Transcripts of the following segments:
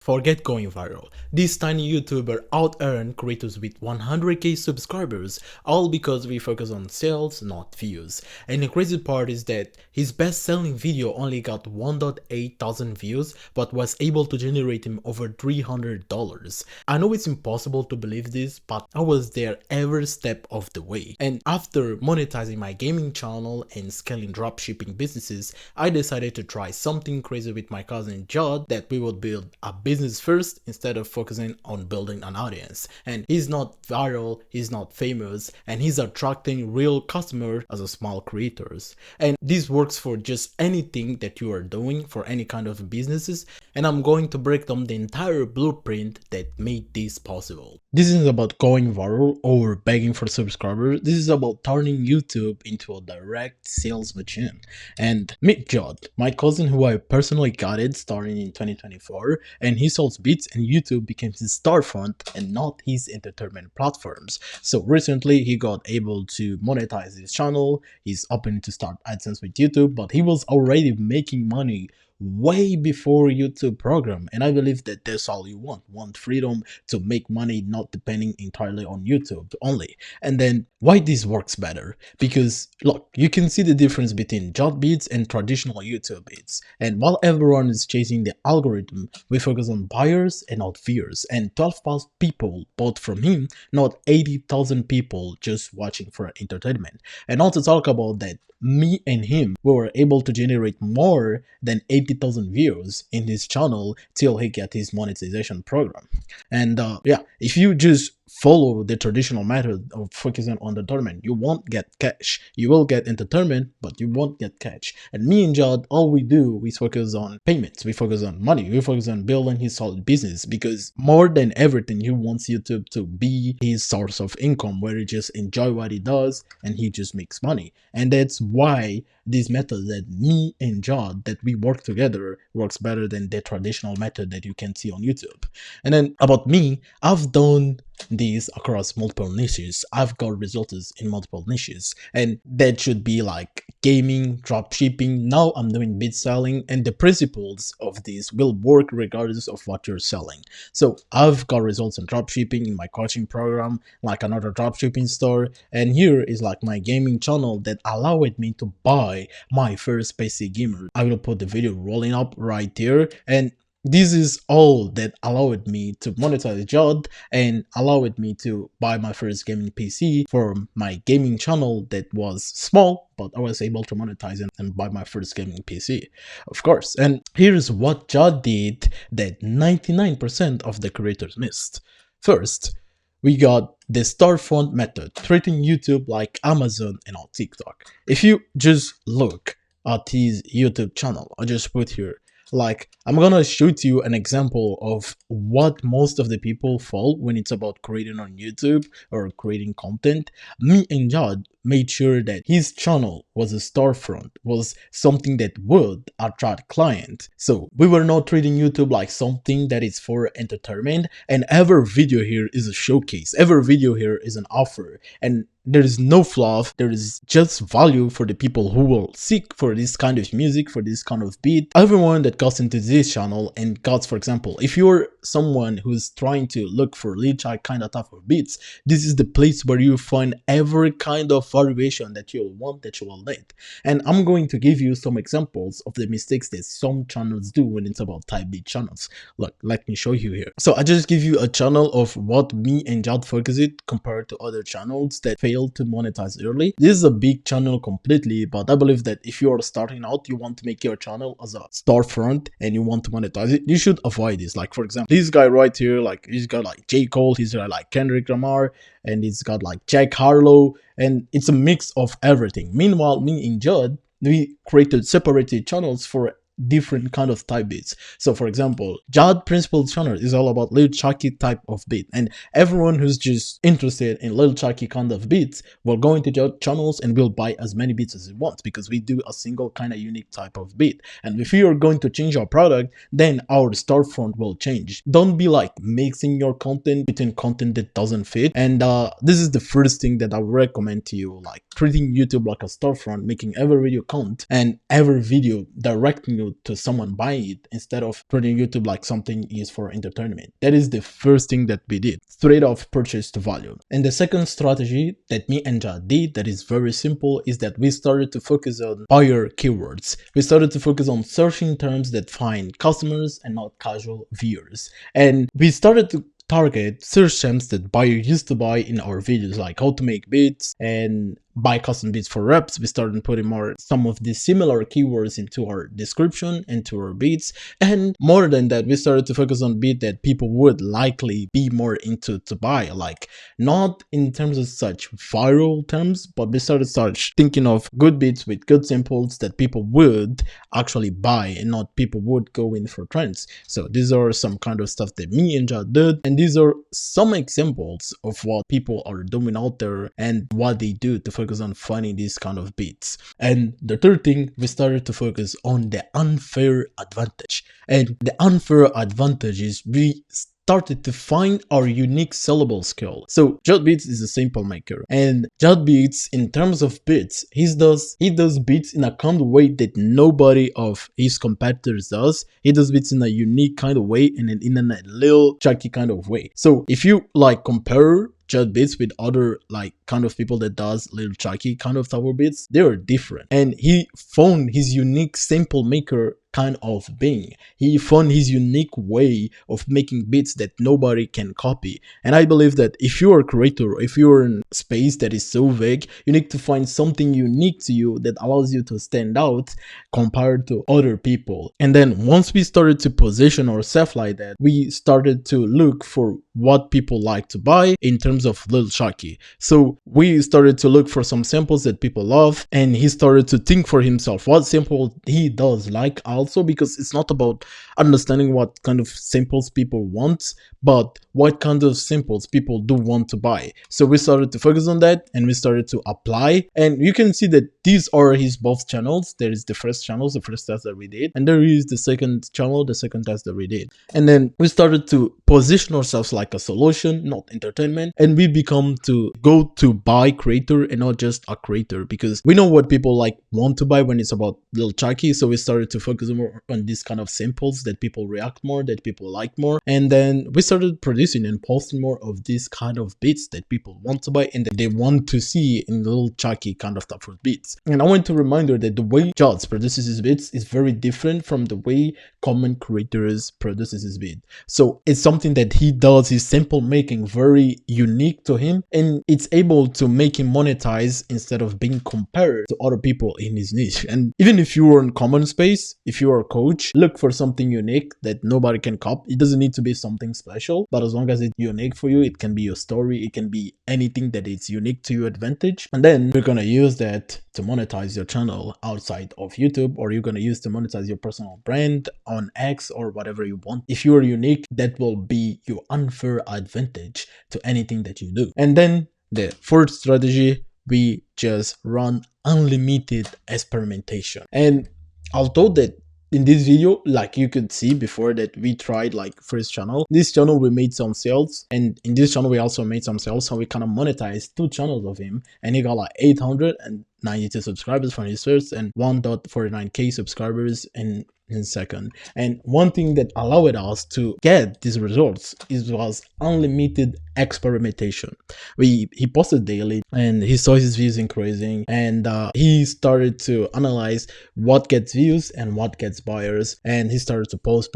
Forget going viral. This tiny YouTuber out-earned creators with 100k subscribers, all because we focus on sales, not views. And the crazy part is that his best-selling video only got 1.8 thousand views, but was able to generate him over $300. I know it's impossible to believe this, but I was there every step of the way. And after monetizing my gaming channel and scaling dropshipping businesses, I decided to try something crazy with my cousin Judd, that we would build a business first instead of focusing on building an audience. And he's not viral, he's not famous, and he's attracting real customers as a small creators. And this works for just anything that you are doing for any kind of businesses, and I'm going to break down the entire blueprint that made this possible. This isn't about going viral or begging for subscribers, this is about turning YouTube into a direct sales machine. And meet Judd, my cousin who I personally guided starting in 2024, and he sells beats and YouTube became his storefront and not his entertainment platforms. So recently he got able to monetize his channel, he's open to start AdSense with YouTube, but he was already making money way before YouTube program, and I believe that that's all you want freedom to make money, not depending entirely on YouTube only. And then why this works better, because look, you can see the difference between Judd beats and traditional YouTube beats, and while everyone is chasing the algorithm, we focus on buyers and not viewers, and 12,000 people bought from him, not 80,000 people just watching for entertainment. And not to talk about that, me and him, we were able to generate more than 80,000 views in his channel till he got his monetization program. And yeah, if you just follow the traditional method of focusing on entertainment, you won't get cash. You will get entertainment, but you won't get cash. And me and Judd, all we do is focus on payments, we focus on money, we focus on building his solid business, because more than everything, he wants YouTube to be his source of income, where he just enjoy what he does and he just makes money. And that's why this method that me and Judd, that we work together, works better than the traditional method that you can see on YouTube. And then about me, I've done these across multiple niches. I've got results in multiple niches, and that should be like gaming, dropshipping. Now I'm doing bid selling, and the principles of this will work regardless of what you're selling. So I've got results in dropshipping in my coaching program, like another dropshipping store, and here is like my gaming channel that allowed me to buy my first PC gamer. I will put the video rolling up right here, and this is all that allowed me to monetize Judd and allowed me to buy my first gaming PC for my gaming channel that was small, but I was able to monetize it and buy my first gaming PC, of course. And here's what Judd did that 99% of the creators missed. First, we got the storefront method, treating YouTube like Amazon and on TikTok. If you just look at his YouTube channel, I just put here, like, I'm gonna shoot you an example of what most of the people fall when it's about creating on YouTube or creating content. Me and Judd made sure that his channel was a storefront, was something that would attract clients. So we were not treating YouTube like something that is for entertainment, and every video here is a showcase, every video here is an offer, and there is no fluff, there is just value for the people who will seek for this kind of music, for this kind of beat. Everyone that goes into this channel and got, for example, if you're someone who's trying to look for lead kind of type of beats, this is the place where you find every kind of variation that you'll want, that you will need. And I'm going to give you some examples of the mistakes that some channels do when it's about type beat channels. Look, let me show you here. So I just give you a channel of what me and Judd focus it compared to other channels that failed to monetize early. This is a big channel completely, but I believe that if you are starting out, you want to make your channel as a storefront and you want to monetize it, you should avoid this. Like, for example, this guy right here, like, he's got like J. Cole, he's got like Kendrick Lamar, and he's got like Jack Harlow, and it's a mix of everything. Meanwhile, me and Judd, we created separated channels for different kind of type beats. So for example, Judd principal channel is all about Lil Chucky type of beat, and everyone who's just interested in Lil Chucky kind of beats will go into Judd channels and will buy as many beats as it wants, because we do a single kind of unique type of beat. And if you are going to change our product, then our storefront will change. Don't be like mixing your content between content that doesn't fit. And this is the first thing that I would recommend to you, like treating YouTube like a storefront, making every video count and every video directing you value to someone buying it instead of treating YouTube like something is for entertainment. That is the first thing that we did, straight off purchase to value. And the second strategy that me and Jad did that is very simple is that we started to focus on buyer keywords. We started to focus on searching terms that find customers and not casual viewers. And we started to target search terms that buyers used to buy in our videos, like how to make beats and buy custom beats for reps. We started putting some of the similar keywords into our description, into our beats, and more than that, we started to focus on beat that people would likely be more into to buy, like not in terms of such viral terms, but we started thinking of good beats with good samples that people would actually buy and not people would go in for trends. So these are some kind of stuff that me and Jad did, and these are some examples of what people are doing out there and what they do to focus on finding these kind of beats. And the third thing, we started to focus on the unfair advantage. And the unfair advantage is we started to find our unique sellable skill. So Jad Beats is a sample maker, and Jad Beats, in terms of beats, he does beats in a kind of way that nobody of his competitors does. He does beats in a unique kind of way and in a little tricky kind of way. So if you like compare Jad Beats with other like kind of people that does little tricky kind of type of beats, they are different. And he found his unique sample maker kind of being. He found his unique way of making beats that nobody can copy. And I believe that if you are a creator, if you're in a space that is so vague, you need to find something unique to you that allows you to stand out compared to other people. And then once we started to position ourselves like that, we started to look for what people like to buy in terms of Lil Chuckee. So we started to look for some samples that people love, and he started to think for himself what sample he does like also, because it's not about understanding what kind of samples people want, but what kind of samples people do want to buy. So we started to focus on that and we started to apply, and you can see that these are his both channels. There is the first channel, the first test that we did, and there is the second channel, the second test that we did. And then we started to position ourselves like a solution, not entertainment, and we become to go to buy creator and not just a creator, because we know what people like want to buy when it's about Lil Chuckee. So we started to focus more on this kind of samples that people react more, that people like more, and then we started producing and posting more of this kind of beats that people want to buy and that they want to see in Lil Chuckee kind of type of beats. And I want to remind you that the way Jad produces his beats is very different from the way common creators produces his beat. So it's something that he does, his sample making very unique to him, and it's able to make him monetize instead of being compared to other people in his niche. And even if you are in common space, if you are a coach, look for something unique that nobody can copy. It doesn't need to be something special, but as long as it's unique for you, it can be your story, it can be anything that is unique to your advantage, and then you're gonna use that to monetize your channel outside of YouTube, or you're gonna use to monetize your personal brand on X or whatever you want. If you are unique, that will be your unfair advantage to anything that you do. And then the fourth strategy, we just run unlimited experimentation. And although that in this video, like you could see before, that we tried like first channel, this channel we made some sales, and in this channel we also made some sales, so we kind of monetized 2 channels of him, and he got like 892 subscribers from his first and 1.49k subscribers in second. And one thing that allowed us to get these results was unlimited experimentation. He posted daily and he saw his views increasing, and he started to analyze what gets views and what gets buyers, and he started to post.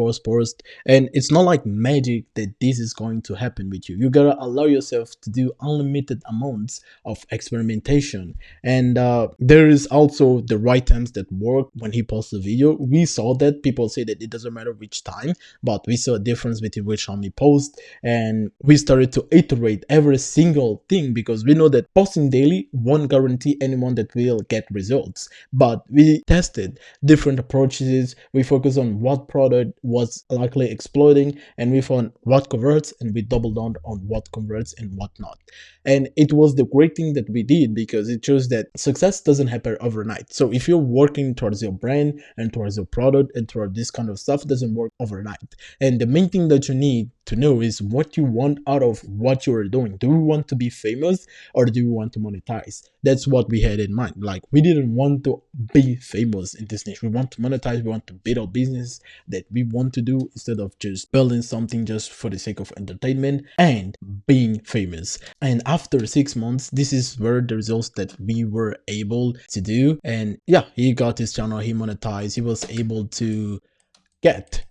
And it's not like magic that this is going to happen with you. You gotta allow yourself to do unlimited amounts of experimentation. And there is also the right times that work. When he posted a video, we saw that people say that it doesn't matter which time, but we saw a difference between which time we post, and we started to iterate every single thing, because we know that posting daily won't guarantee anyone that will get results. But we tested different approaches, we focused on what product was likely exploding, and we found what converts, and we doubled down on what converts and what not. And it was the great thing that we did, because it shows that success doesn't happen overnight. So if you're working towards your brand and towards your product and towards this kind of stuff, it doesn't work overnight. And the main thing that you need to know is what you want out of what you are doing. Do you want to be famous or do you want to monetize? That's what we had in mind. Like, we didn't want to be famous in this niche. We want to monetize. We want to build a business that we want to do instead of just building something just for the sake of entertainment and being famous. And after 6 months, this is where the results that we were able to do. And yeah, he got his channel, he monetized, he was able to get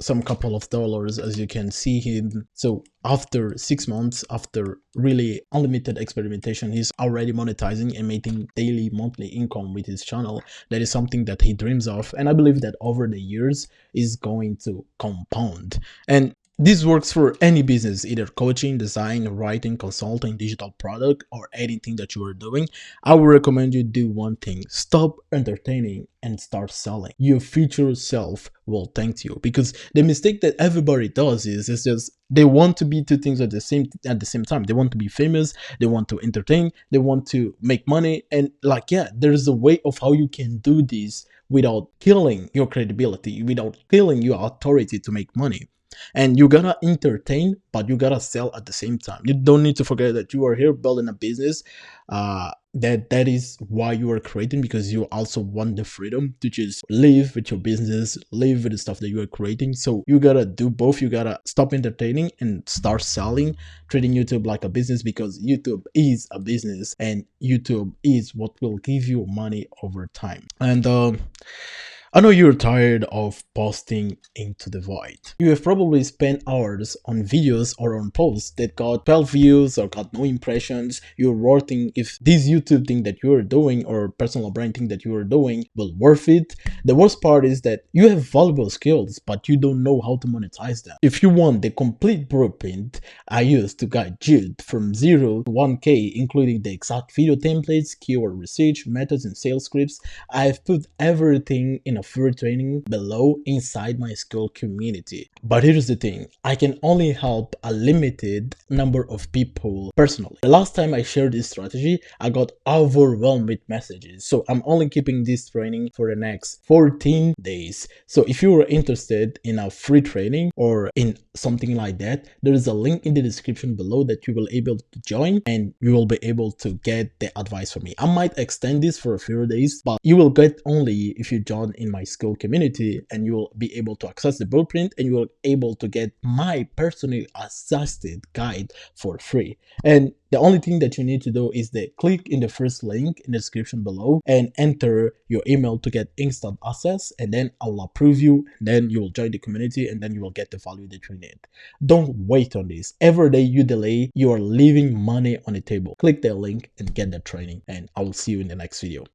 some couple of dollars, as you can see him. So after 6 months, after really unlimited experimentation, he's already monetizing and making daily monthly income with his channel. That is something that he dreams of, and I believe that over the years is going to compound. And this works for any business, either coaching, design, writing, consulting, digital product, or anything that you are doing. I would recommend you do one thing: stop entertaining and start selling. Your future self will thank you, because the mistake that everybody does is just they want to be two things at the same time. They want to be famous, they want to entertain, they want to make money, and like, yeah, there's a way of how you can do this without killing your credibility, without killing your authority to make money. And you gotta entertain, but you gotta sell at the same time. You don't need to forget that you are here building a business. That is why you are creating, because you also want the freedom to just live with your business, live with the stuff that you are creating. So you gotta do both. You gotta stop entertaining and start selling, treating YouTube like a business, because YouTube is a business and YouTube is what will give you money over time. And I know you're tired of posting into the void. You have probably spent hours on videos or on posts that got 12 views or got no impressions. You're wondering if this YouTube thing that you're doing or personal brand thing that you're doing will worth it. The worst part is that you have valuable skills, but you don't know how to monetize them. If you want the complete blueprint I used to guide Jude from 0 to 1K, including the exact video templates, keyword research, methods, and sales scripts, I've put everything in a free training below inside my school community. But here's the thing, I can only help a limited number of people personally. The last time I shared this strategy, I got overwhelmed with messages. So I'm only keeping this training for the next 14 days. So if you are interested in a free training or in something like that, there is a link in the description below that you will be able to join, and you will be able to get the advice from me. I might extend this for a few days, but you will get only if you join in my school community, and you will be able to access the blueprint, and you will be able to get my personally assisted guide for free. And the only thing that you need to do is click in the first link in the description below and enter your email to get instant access, and then I will approve you, and then you will join the community, and then you will get the value that you need. Don't wait on this. Every day you delay, you are leaving money on the table. Click the link and get the training, and I will see you in the next video.